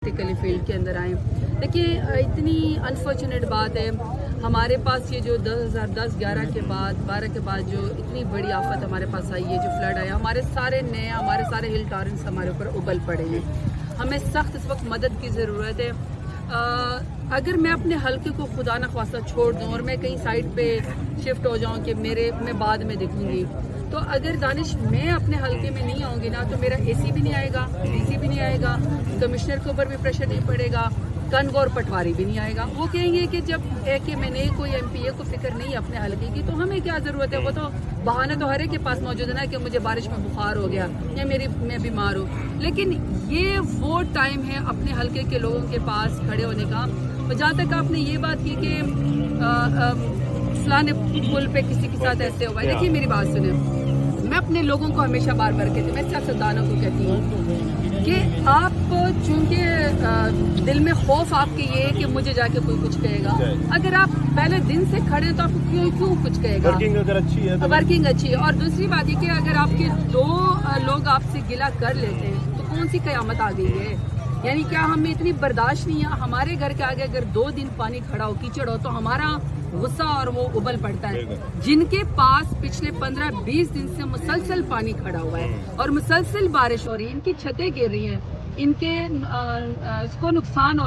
Practically field के अंदर आए। देखिए इतनी अनफॉर्चुनेट बात है, हमारे पास ये जो 2010-11 के बाद 12 के बाद जो इतनी बड़ी आफत हमारे पास आई है, जो फ्लड आया, हमारे सारे हिल टॉरेंट्स हमारे ऊपर उबल पड़े हैं। हमें सख्त इस वक्त मदद की ज़रूरत है। अगर मैं अपने हल्के को खुदा न ख्वास्ता छोड़ दूँ और मैं कहीं साइड पे शिफ्ट हो जाऊँ कि मैं बाद में देखूँगी, तो अगर दानिश मैं अपने हल्के में नहीं आऊँगी ना, तो मेरा एसी भी नहीं आएगा, डीसी भी नहीं आएगा, कमिश्नर के ऊपर भी प्रेशर नहीं पड़ेगा, कनगौर पटवारी भी नहीं आएगा। वो कहेंगे कि जब मैंने कोई एमपीए को फिक्र नहीं अपने हल्के की, तो हमें क्या ज़रूरत है। वो तो बहाना तो हर एक के पास मौजूद है ना कि मुझे बारिश में बुखार हो गया या मैं बीमार हूँ। लेकिन ये वो टाइम है अपने हल्के के लोगों के पास खड़े होने का। जहाँ तक आपने ये बात की कि फलाने पुल पे किसी के साथ ऐसे हुआ है, देखिए मेरी बात सुने, मैं अपने लोगों को हमेशा बार बार कहती हूँ, मैं सियासतदानों को कहती हूँ कि आप चूंकि दिल में खौफ आपके ये है कि मुझे जाके कोई कुछ कहेगा, अगर आप पहले दिन से खड़े तो आपको क्यों कुछ कहेगा। वर्किंग अगर अच्छी है तो वर्किंग अच्छी है। और दूसरी बात ये कि अगर आपके दो लोग आपसे गिला कर लेते हैं तो कौन सी कयामत आ गई है। यानी क्या हमें इतनी बर्दाश्त नहीं है। हमारे घर के आगे अगर 2 दिन पानी खड़ा हो, कीचड़ हो, तो हमारा गुस्सा और वो उबल पड़ता है। जिनके पास पिछले 15-20 दिन से मुसलसल पानी खड़ा हुआ है और मुसलसल बारिश हो रही है, इनकी छतें गिर रही हैं, इनके इसको नुकसान हो